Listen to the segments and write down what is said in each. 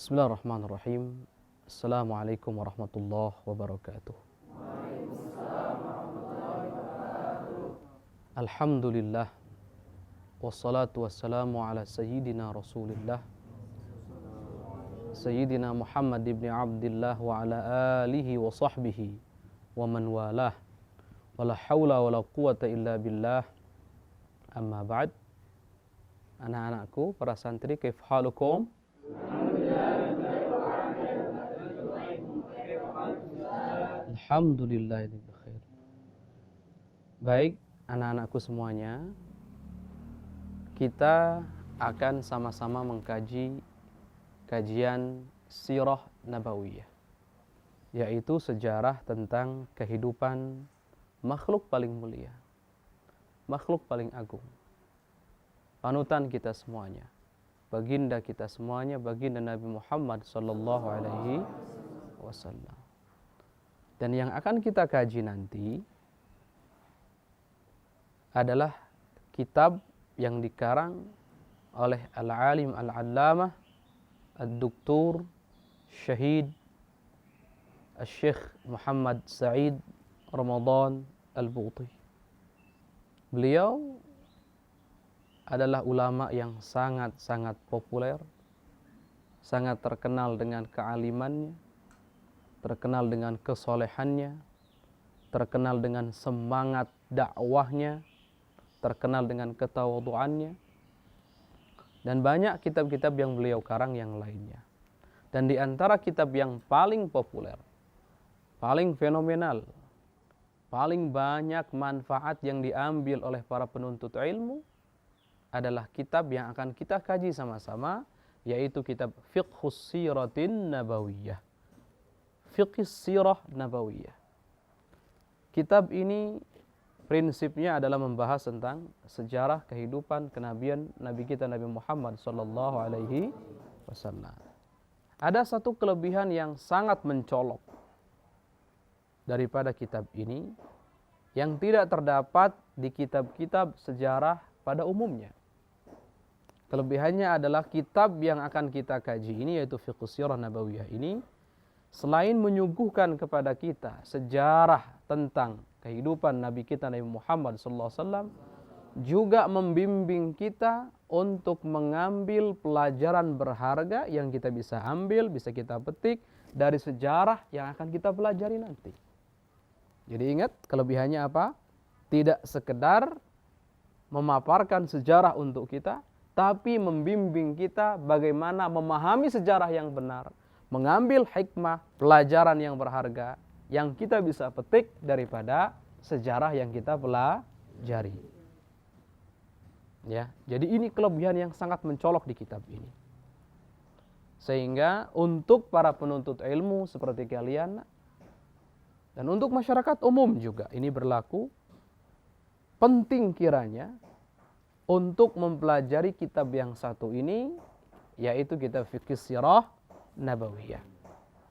Bismillahirrahmanirrahim. Assalamualaikum warahmatullahi wabarakatuh. Alhamdulillah. Wassalatu wassalamu ala sayyidina Rasulillah Sayyidina Muhammad ibn Abdillah wa ala alihi wa sahbihi wa man walah. Wala hawla wala quwata illa billah. Amma ba'd. Anak-anakku, para santri, kaif halukum? Alhamdulillah ini bikhair. Baik, anak-anakku semuanya, kita akan sama-sama mengkaji kajian sirah nabawiyah, yaitu sejarah tentang kehidupan makhluk paling mulia, makhluk paling agung, panutan kita semuanya, baginda kita semuanya, baginda Nabi Muhammad sallallahu alaihi wasallam. Dan yang akan kita kaji nanti adalah kitab yang dikarang oleh al-alim al-allamah ad-doktor syahid al-syekh Muhammad Sa'id Ramadan al-Buti. Beliau adalah ulama yang sangat-sangat populer, sangat terkenal dengan kealimannya, terkenal dengan kesolehannya, terkenal dengan semangat dakwahnya, terkenal dengan ketawaduannya, dan banyak kitab-kitab yang beliau karang yang lainnya. Dan di antara kitab yang paling populer, paling fenomenal, paling banyak manfaat yang diambil oleh para penuntut ilmu adalah kitab yang akan kita kaji sama-sama, yaitu kitab Fiqhus Siratin Nabawiyah. Fiqh Sirah Nabawiyah. Kitab ini prinsipnya adalah membahas tentang sejarah kehidupan kenabian Nabi kita Nabi Muhammad sallallahu alaihi wasallam. Ada satu kelebihan yang sangat mencolok daripada kitab ini yang tidak terdapat di kitab-kitab sejarah pada umumnya. Kelebihannya adalah kitab yang akan kita kaji ini, yaitu Fiqh Sirah Nabawiyah ini, selain menyuguhkan kepada kita sejarah tentang kehidupan Nabi kita Nabi Muhammad SAW, juga membimbing kita untuk mengambil pelajaran berharga yang kita bisa ambil, bisa kita petik dari sejarah yang akan kita pelajari nanti. Jadi ingat, kelebihannya apa? Tidak sekedar memaparkan sejarah untuk kita, tapi membimbing kita bagaimana memahami sejarah yang benar, mengambil hikmah, pelajaran yang berharga yang kita bisa petik daripada sejarah yang kita pelajari. Ya, jadi ini kelebihan yang sangat mencolok di kitab ini. Sehingga untuk para penuntut ilmu seperti kalian dan untuk masyarakat umum juga ini berlaku, penting kiranya untuk mempelajari kitab yang satu ini, yaitu kitab Fiqh Sirah Nabawiyah.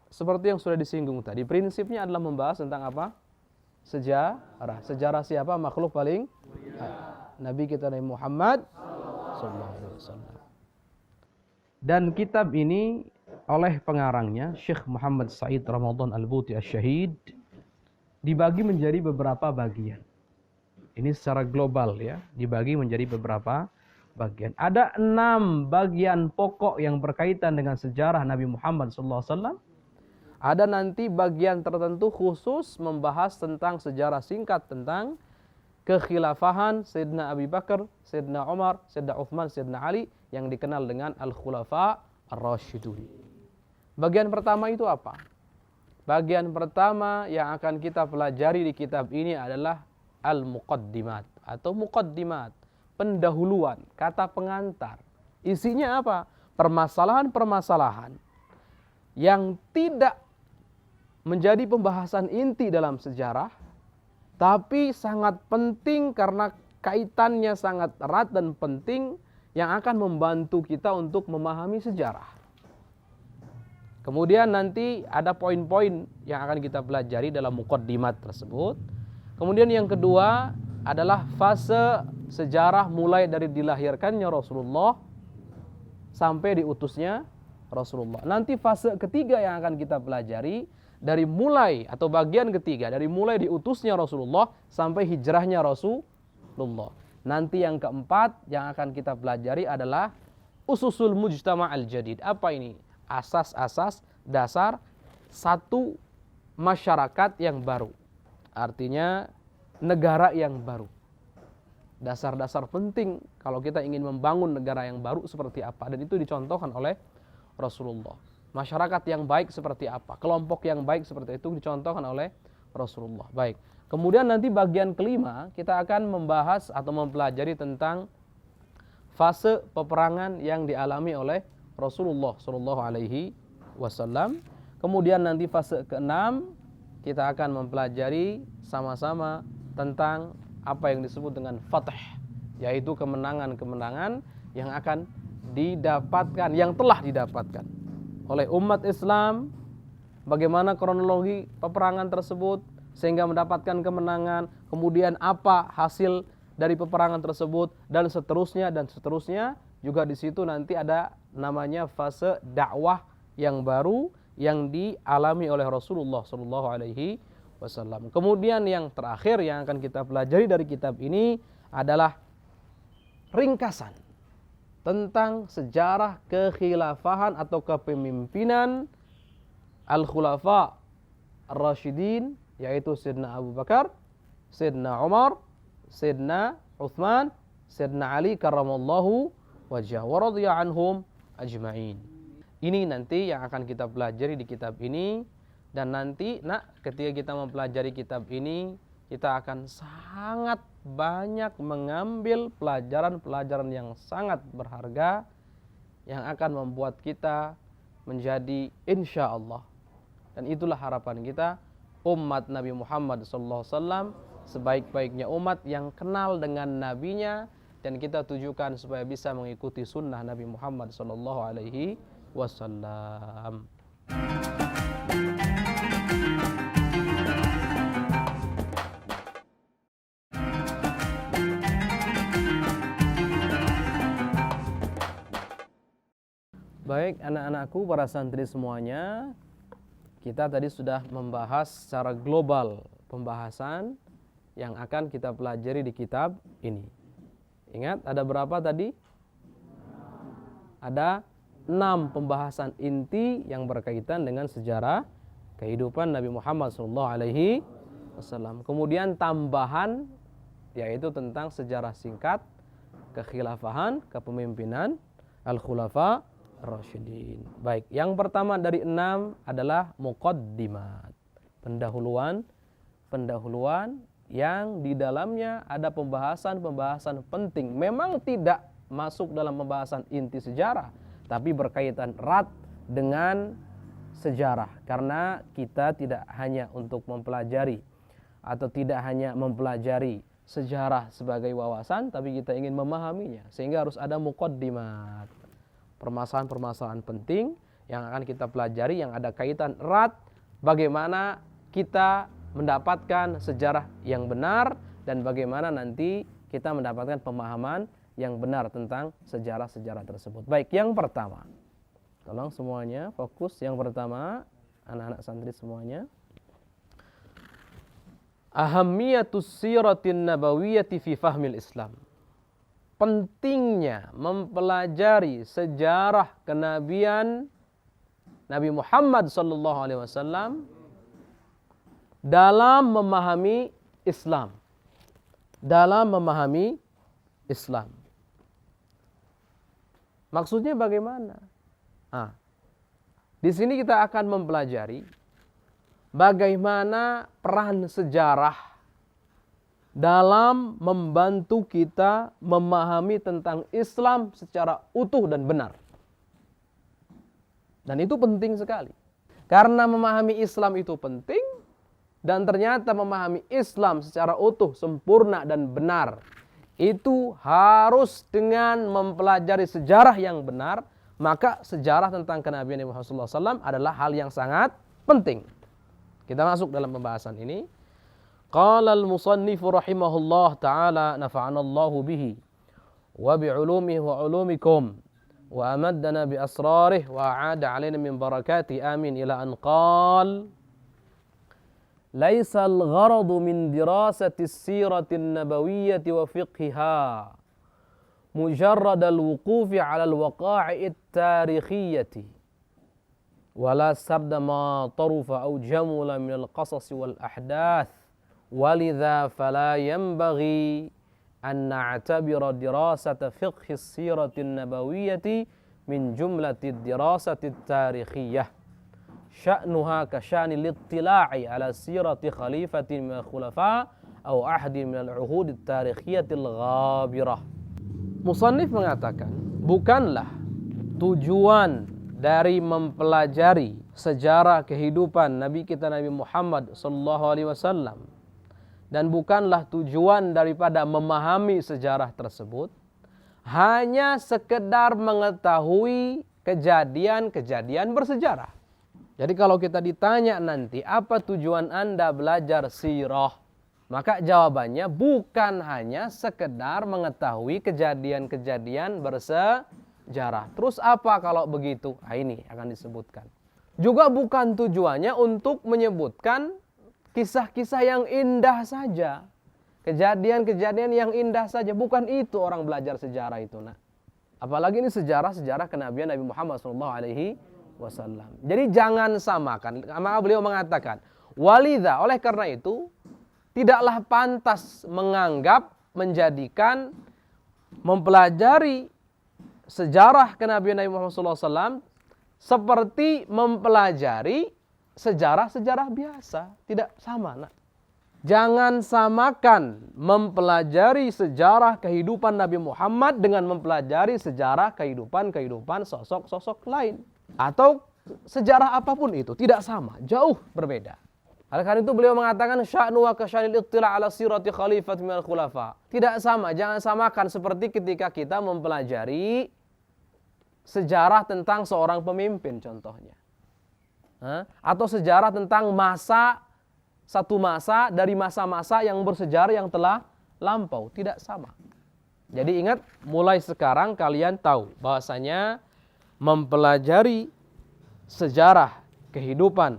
Seperti yang sudah disinggung tadi, prinsipnya adalah membahas tentang apa? Sejarah. Sejarah siapa? Makhluk paling Nabi kita Nabi Muhammad sallallahu alaihi wasallam. Dan kitab ini oleh pengarangnya Syekh Muhammad Sa'id Ramadan al-Buti asy-Syahid dibagi menjadi beberapa bagian. Ini secara global ya, dibagi menjadi beberapa bagian. Ada 6 bagian pokok yang berkaitan dengan sejarah Nabi Muhammad SAW. Ada nanti bagian tertentu khusus membahas tentang sejarah singkat tentang kekhilafahan Sayyidina Abi Bakar, Sayyidina Umar, Sayyidina Uthman, Sayyidina Ali yang dikenal dengan Al-Khulafa Ar-Rasyidun. Bagian pertama itu apa? Bagian pertama yang akan kita pelajari di kitab ini adalah Al-Muqaddimat atau Muqaddimat, pendahuluan, kata pengantar. Isinya apa? Permasalahan-permasalahan yang tidak menjadi pembahasan inti dalam sejarah, tapi sangat penting karena kaitannya sangat erat dan penting yang akan membantu kita untuk memahami sejarah. Kemudian nanti ada poin-poin yang akan kita pelajari dalam Muqaddimat tersebut. Kemudian yang kedua adalah fase sejarah mulai dari dilahirkannya Rasulullah sampai diutusnya Rasulullah. Nanti fase ketiga yang akan kita pelajari dari mulai atau bagian ketiga dari mulai diutusnya Rasulullah sampai hijrahnya Rasulullah. Nanti yang keempat yang akan kita pelajari adalah ususul mujtama' al-jadid. Apa ini? Asas-asas dasar satu masyarakat yang baru. Artinya negara yang baru. Dasar-dasar penting kalau kita ingin membangun negara yang baru seperti apa. Dan itu dicontohkan oleh Rasulullah. Masyarakat yang baik seperti apa. Kelompok yang baik seperti itu dicontohkan oleh Rasulullah. Baik. Kemudian nanti bagian kelima kita akan membahas atau mempelajari tentang fase peperangan yang dialami oleh Rasulullah Shallallahu Alaihi Wasallam. Kemudian nanti fase keenam kita akan mempelajari sama-sama tentang apa yang disebut dengan fath, yaitu kemenangan-kemenangan yang akan didapatkan, yang telah didapatkan oleh umat Islam. Bagaimana kronologi peperangan tersebut sehingga mendapatkan kemenangan, kemudian apa hasil dari peperangan tersebut, dan seterusnya dan seterusnya. Juga di situ nanti ada namanya fase dakwah yang baru yang dialami oleh Rasulullah Shallallahu Alaihi Wasallam. Kemudian yang terakhir yang akan kita pelajari dari kitab ini adalah ringkasan tentang sejarah kekhilafahan atau kepemimpinan al-khulafa ar-rasyidin, yaitu Sayyidina Abu Bakar, Sayyidina Umar, Sayyidina Uthman, Sayyidina Ali karramallahu wajhah wa radhiya anhum ajma'in. Ini nanti yang akan kita pelajari di kitab ini. Dan nanti ketika kita mempelajari kitab ini, kita akan sangat banyak mengambil pelajaran-pelajaran yang sangat berharga yang akan membuat kita menjadi insya Allah. Dan itulah harapan kita, umat Nabi Muhammad SAW sebaik-baiknya umat yang kenal dengan nabinya, dan kita tujukan supaya bisa mengikuti sunnah Nabi Muhammad SAW. Baik anak-anakku, para santri semuanya, kita tadi sudah membahas secara global pembahasan yang akan kita pelajari di kitab ini. Ingat ada berapa tadi? Ada 6 pembahasan inti yang berkaitan dengan sejarah kehidupan Nabi Muhammad SAW. Kemudian tambahan yaitu tentang sejarah singkat kekhilafahan, kepemimpinan al-khulafa ar-rasyidin. Baik, yang pertama dari 6 adalah muqaddimat, pendahuluan yang di dalamnya ada pembahasan-pembahasan penting. Memang tidak masuk dalam pembahasan inti sejarah, tapi berkaitan erat dengan sejarah. Karena kita tidak hanya untuk mempelajari atau tidak hanya mempelajari sejarah sebagai wawasan, tapi kita ingin memahaminya. Sehingga harus ada muqaddimat, permasalahan-permasalahan penting yang akan kita pelajari yang ada kaitan erat bagaimana kita mendapatkan sejarah yang benar dan bagaimana nanti kita mendapatkan pemahaman yang benar tentang sejarah-sejarah tersebut. Baik, yang pertama, tolong semuanya fokus. Yang pertama, anak-anak santri semuanya, ahammiyatus siratin nabawiyyati fi fahmil Islam. Pentingnya mempelajari sejarah kenabian Nabi Muhammad SAW dalam memahami Islam. Maksudnya bagaimana? Di sini kita akan mempelajari bagaimana peran sejarah dalam membantu kita memahami tentang Islam secara utuh dan benar. Dan itu penting sekali. Karena memahami Islam itu penting, dan ternyata memahami Islam secara utuh, sempurna dan benar, itu harus dengan mempelajari sejarah yang benar. Maka sejarah tentang kenabian Nabi Muhammad SAW adalah hal yang sangat penting. Kita masuk dalam pembahasan ini. Qala al-musannifu rahimahullah ta'ala nafa'anallahu bihi wa bi'ulumihi wa ulumikum wa amaddana bi asrarih wa a'ada 'alaina min barakati amin ila an qala laisa al-gharadu min dirasati as-sirati an-nabawiyyati wa fiqhiha mujarrad al-wuqufi 'ala al-waqa'i at-tarikhiyyati wala sarda ma tarufa aw jamula min al-qasas wal ahdath walidha fala yanbaghi an na'tabira dirasata fiqhi as-sirati an-nabawiyyati min jumlati ad-dirasati at-tarikhiyah sya'nuha ka sya'ni littila'i ala sirati khalifatin min al-khulafa aw ahadin min al-uhud at-tarikhiyyati al-ghabirah. Musannif mengatakan, bukanlah tujuan dari mempelajari sejarah kehidupan Nabi kita Nabi Muhammad sallallahu alaihi wasallam dan bukanlah tujuan daripada memahami sejarah tersebut hanya sekedar mengetahui kejadian-kejadian bersejarah. Jadi kalau kita ditanya nanti apa tujuan Anda belajar sirah, maka jawabannya bukan hanya sekedar mengetahui kejadian-kejadian bersejarah. Terus apa kalau begitu? Nah, ini akan disebutkan. Juga bukan tujuannya untuk menyebutkan kisah-kisah yang indah saja. Kejadian-kejadian yang indah saja. Bukan itu orang belajar sejarah itu. Nah, apalagi ini sejarah-sejarah kenabian Nabi Muhammad SAW. Jadi jangan samakan. Maka beliau mengatakan, walidha, oleh karena itu, tidaklah pantas menganggap, menjadikan, mempelajari sejarah kenabian Nabi Muhammad SAW seperti mempelajari sejarah-sejarah biasa. Tidak sama. Nah, jangan samakan mempelajari sejarah kehidupan Nabi Muhammad dengan mempelajari sejarah kehidupan sosok-sosok lain. Atau sejarah apapun itu. Tidak sama. Jauh berbeda. Oleh karena itu beliau mengatakan sya'nu wa kasya'nil ittila' ala sirati khalifat minal khulafa. Tidak sama, jangan samakan seperti ketika kita mempelajari sejarah tentang seorang pemimpin contohnya. Atau sejarah tentang satu masa dari masa-masa yang bersejarah yang telah lampau. Tidak sama. Jadi ingat, mulai sekarang kalian tahu bahwasanya mempelajari sejarah kehidupan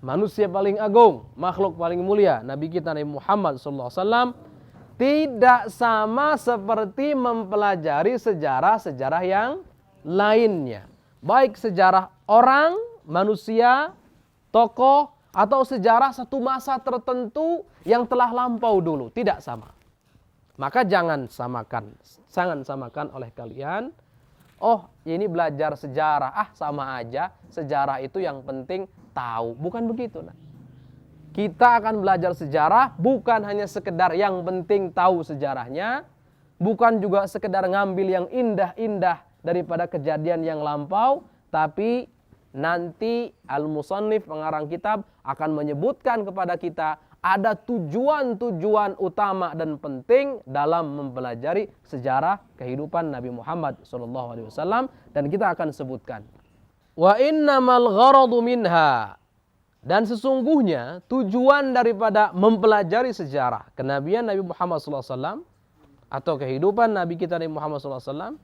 manusia paling agung, makhluk paling mulia, Nabi kita Nabi Muhammad SAW, tidak sama seperti mempelajari sejarah-sejarah yang lainnya. Baik sejarah orang, manusia, tokoh, atau sejarah satu masa tertentu yang telah lampau dulu. Tidak sama. Maka jangan samakan oleh kalian. Oh, ini belajar sejarah. Sama aja. Sejarah itu yang penting tahu. Bukan begitu. Nah. Kita akan belajar sejarah bukan hanya sekedar yang penting tahu sejarahnya. Bukan juga sekedar ngambil yang indah-indah daripada kejadian yang lampau. Tapi nanti al-musannif pengarang kitab akan menyebutkan kepada kita ada tujuan-tujuan utama dan penting dalam mempelajari sejarah kehidupan Nabi Muhammad SAW. Dan kita akan sebutkan. Wa innamal gharadu minha, dan sesungguhnya tujuan daripada mempelajari sejarah kenabian Nabi Muhammad SAW atau kehidupan Nabi kita Nabi Muhammad SAW,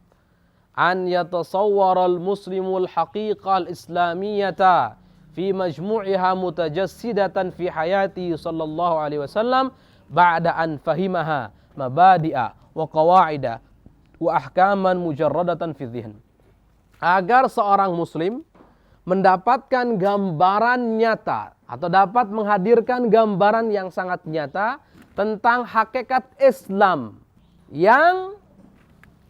an yatasawwara al-muslimul haqiqal islamiyata fi majmu'iha mutajassidatan fi hayati sallallahu alaihi wasallam ba'da an fahimaha mabadi'a wa qawa'ida wa ahkaman mujarradatan fi dhihn. Agar seorang muslim mendapatkan gambaran nyata atau dapat menghadirkan gambaran yang sangat nyata tentang hakikat Islam yang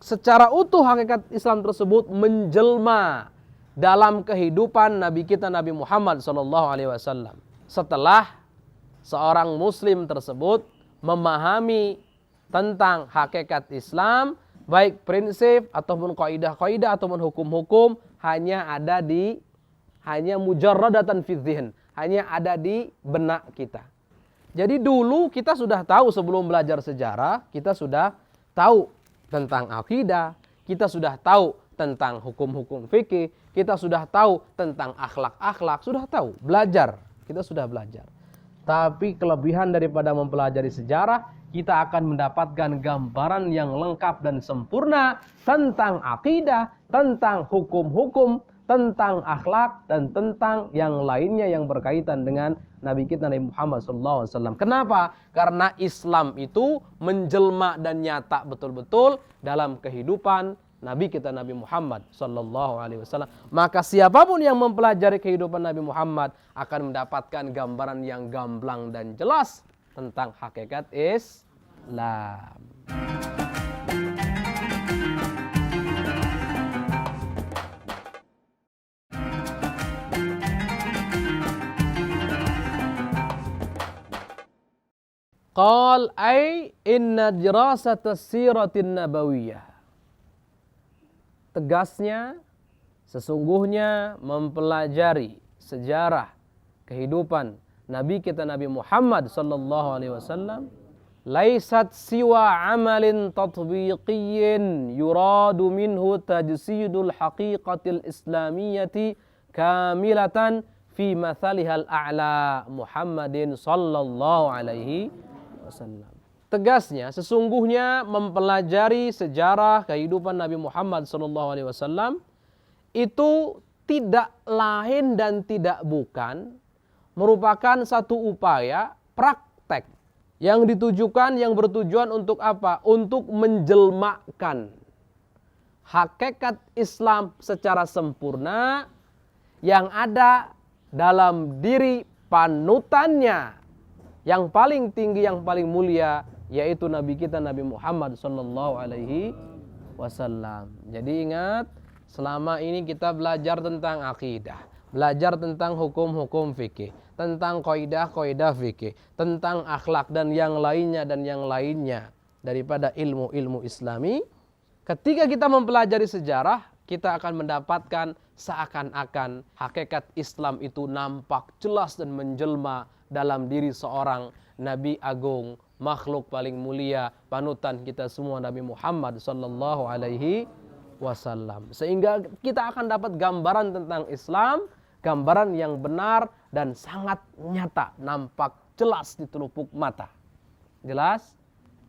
secara utuh hakikat Islam tersebut menjelma dalam kehidupan Nabi kita Nabi Muhammad SAW. Setelah seorang muslim tersebut memahami tentang hakikat Islam, baik prinsip ataupun kaidah-kaidah ataupun hukum-hukum hanya mujarradatan fi dzihn, hanya ada di benak kita. Jadi dulu kita sudah tahu sebelum belajar sejarah, kita sudah tahu tentang akidah, kita sudah tahu tentang hukum-hukum fikih, kita sudah tahu tentang akhlak-akhlak, sudah tahu, belajar, kita sudah belajar. Tapi kelebihan daripada mempelajari sejarah, kita akan mendapatkan gambaran yang lengkap dan sempurna tentang akidah, tentang hukum-hukum, tentang akhlak, dan tentang yang lainnya yang berkaitan dengan Nabi kita Nabi Muhammad SAW. Kenapa? Karena Islam itu menjelma dan nyata betul-betul dalam kehidupan Nabi kita Nabi Muhammad SAW. Maka siapapun yang mempelajari kehidupan Nabi Muhammad akan mendapatkan gambaran yang gamblang dan jelas tentang hakikat Islam. Qal ay inna dirasat as-siratin nabawiyah. Tegasnya, sesungguhnya mempelajari sejarah kehidupan Nabi kita Nabi Muhammad sallallahu alaihi wasallam laisat siwa amalin tatbiqiyyin yuradu minhu tajsidul haqiqatil islamiyyati kamilatan fi mathalihal a'la Muhammadin sallallahu alaihi wasallam. Tegasnya, sesungguhnya mempelajari sejarah kehidupan Nabi Muhammad SAW itu tidak lain dan tidak bukan merupakan satu upaya praktek yang ditujukan, yang bertujuan untuk apa? Untuk menjelmakan hakikat Islam secara sempurna yang ada dalam diri panutannya yang paling tinggi, yang paling mulia, yaitu Nabi kita Nabi Muhammad sallallahu alaihi wasallam. Jadi ingat, selama ini kita belajar tentang akidah, belajar tentang hukum-hukum fikih, tentang kaidah-kaidah fikih, tentang akhlak dan yang lainnya daripada ilmu-ilmu Islami. Ketika kita mempelajari sejarah, kita akan mendapatkan seakan-akan hakikat Islam itu nampak jelas dan menjelma dalam diri seorang Nabi agung, makhluk paling mulia, panutan kita semua Nabi Muhammad sallallahu alaihi wasallam. Sehingga kita akan dapat gambaran tentang Islam, gambaran yang benar dan sangat nyata, nampak jelas di telupuk mata. Jelas?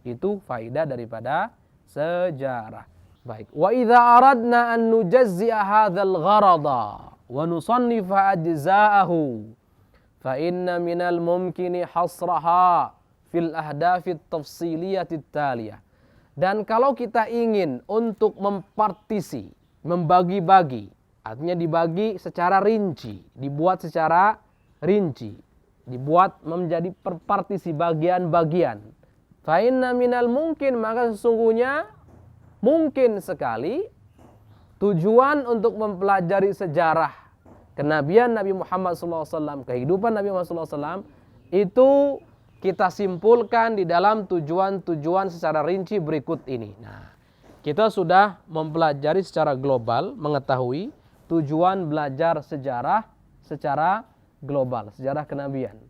Itu faedah daripada sejarah. Baik. Wa idza aradna an nujazzi'a hadzal gharada wa nusannifa ajza'ahu fa inna minal mumkini hasraha fil ahdafit tafsiliyatid taliyah. Dan kalau kita ingin untuk mempartisi, membagi-bagi, artinya dibagi secara rinci, dibuat secara rinci, dibuat menjadi perpartisi bagian-bagian. Fa inna minal mungkin, maka sesungguhnya mungkin sekali tujuan untuk mempelajari sejarah kenabian Nabi Muhammad SAW, kehidupan Nabi Muhammad SAW, itu kita simpulkan di dalam tujuan-tujuan secara rinci berikut ini. Nah, kita sudah mempelajari secara global, mengetahui tujuan belajar sejarah secara global, sejarah kenabian.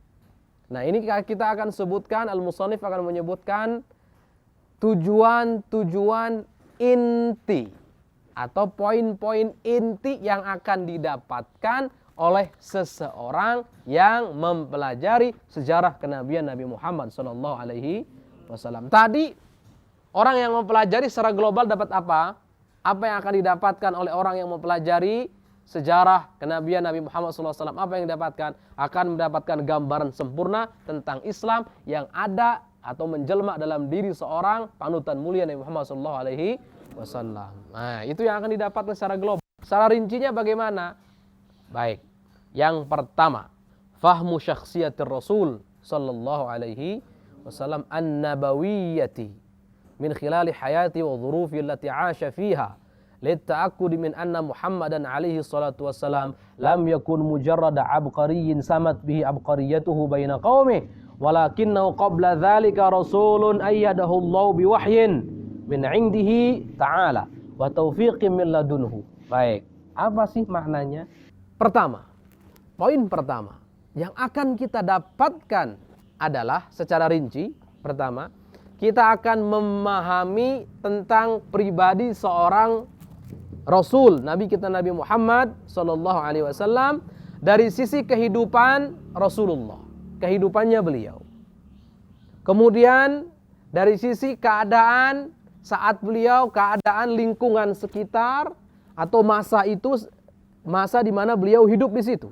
Nah, ini kita akan sebutkan, Al-Musannif akan menyebutkan tujuan-tujuan inti atau poin-poin inti yang akan didapatkan oleh seseorang yang mempelajari sejarah kenabian Nabi Muhammad SAW. Tadi orang yang mempelajari secara global dapat apa? Apa yang akan didapatkan oleh orang yang mempelajari sejarah kenabian Nabi Muhammad SAW? Apa yang didapatkan? Akan mendapatkan gambaran sempurna tentang Islam yang ada atau menjelma dalam diri seorang panutan mulia Nabi Muhammad SAW. Nah, itu yang akan didapatkan secara global. Secara rincinya bagaimana? Baik. Yang pertama, fahmu syakhsiyatir Rasul sallallahu alaihi wasallam an-nabawiyyati min khilali hayati wa dhurufi allati 'asha fiha litta'akkudi min anna Muhammadan alaihi salatu wassalam lam yakun mujarrada abqariyyin samat bihi abqariyatuhu baina qaumih walakinnahu qabla dhalika rasulun ayyadahu Allah biwahyin min 'indihi ta'ala wa taufiqin min ladunhu. Baik, apa sih maknanya? Pertama, poin pertama yang akan kita dapatkan adalah secara rinci, pertama, kita akan memahami tentang pribadi seorang Rasul, Nabi kita Nabi Muhammad SAW dari sisi kehidupan Rasulullah, kehidupannya beliau. Kemudian dari sisi keadaan saat beliau, keadaan lingkungan sekitar atau masa itu, masa di mana beliau hidup di situ.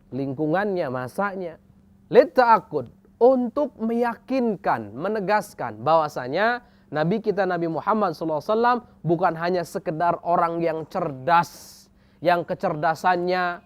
Lingkungannya, masanya. Litta'akud, untuk meyakinkan, menegaskan bahwasanya Nabi kita Nabi Muhammad SAW bukan hanya sekedar orang yang cerdas, yang kecerdasannya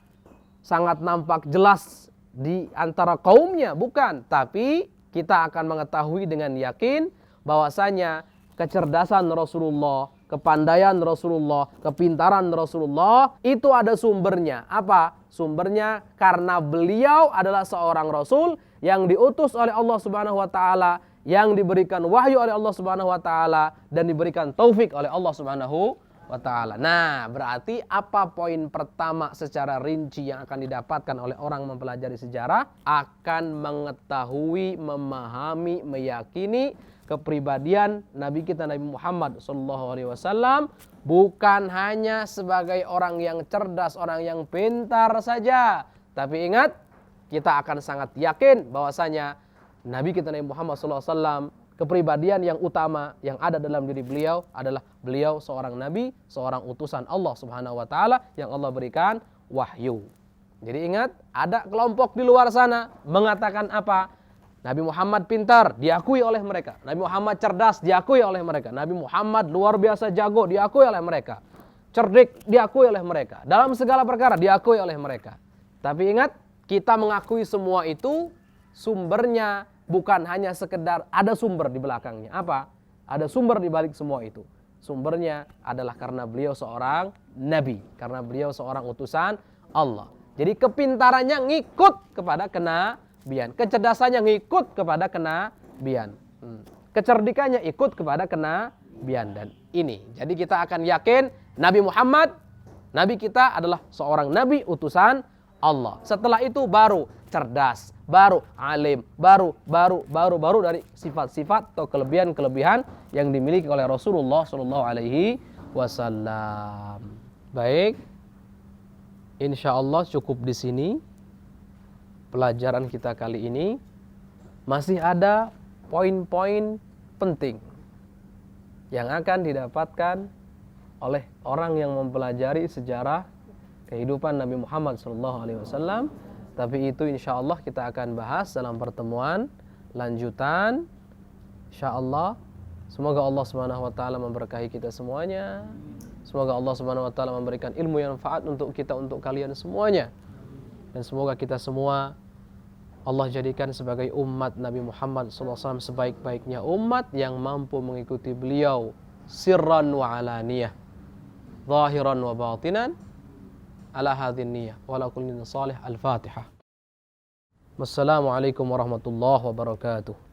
sangat nampak jelas di antara kaumnya, bukan. Tapi kita akan mengetahui dengan yakin bahwasanya kecerdasan Rasulullah, kepandaian Rasulullah, kepintaran Rasulullah itu ada sumbernya. Apa? Sumbernya karena beliau adalah seorang Rasul yang diutus oleh Allah Subhanahu wa taala, yang diberikan wahyu oleh Allah Subhanahu wa taala dan diberikan taufik oleh Allah Subhanahu wa taala. Nah, berarti apa poin pertama secara rinci yang akan didapatkan oleh orang mempelajari sejarah? Akan mengetahui, memahami, meyakini kepribadian Nabi kita Nabi Muhammad SAW bukan hanya sebagai orang yang cerdas, orang yang pintar saja. Tapi ingat, kita akan sangat yakin bahwasanya Nabi kita Nabi Muhammad SAW, kepribadian yang utama yang ada dalam diri beliau adalah beliau seorang Nabi, seorang utusan Allah Subhanahu wa taala yang Allah berikan wahyu. Jadi ingat, ada kelompok di luar sana mengatakan apa? Nabi Muhammad pintar, diakui oleh mereka. Nabi Muhammad cerdas, diakui oleh mereka. Nabi Muhammad luar biasa jago, diakui oleh mereka. Cerdik, diakui oleh mereka. Dalam segala perkara, diakui oleh mereka. Tapi ingat, kita mengakui semua itu, sumbernya bukan hanya sekedar ada sumber di belakangnya. Apa? Ada sumber di balik semua itu. Sumbernya adalah karena beliau seorang Nabi. Karena beliau seorang utusan Allah. Jadi kepintarannya ngikut kepada kenabian. Kecerdasannya ngikut kepada kenabian. Kecerdikannya ikut kepada kenabian. Dan ini. Jadi kita akan yakin Nabi Muhammad, Nabi kita adalah seorang Nabi utusan Allah. Setelah itu baru cerdas, baru alim, baru dari sifat-sifat atau kelebihan-kelebihan yang dimiliki oleh Rasulullah SAW. Baik, insya Allah cukup di sini pelajaran kita kali ini. Masih ada poin-poin penting yang akan didapatkan oleh orang yang mempelajari sejarah kehidupan Nabi Muhammad SAW. Tapi itu insya Allah kita akan bahas dalam pertemuan lanjutan. Insya Allah. Semoga Allah Subhanahu wa taala memberkahi kita semuanya. Semoga Allah Subhanahu wa taala memberikan ilmu yang manfaat untuk kita, untuk kalian semuanya. Dan semoga kita semua Allah jadikan sebagai umat Nabi Muhammad SAW sebaik-baiknya umat yang mampu mengikuti beliau sirran wa alaniyah, zahiran wa batinan, ala hadhin niyah wa ala kulli salih. Al-Fatihah. Wassalamualaikum warahmatullahi wabarakatuh.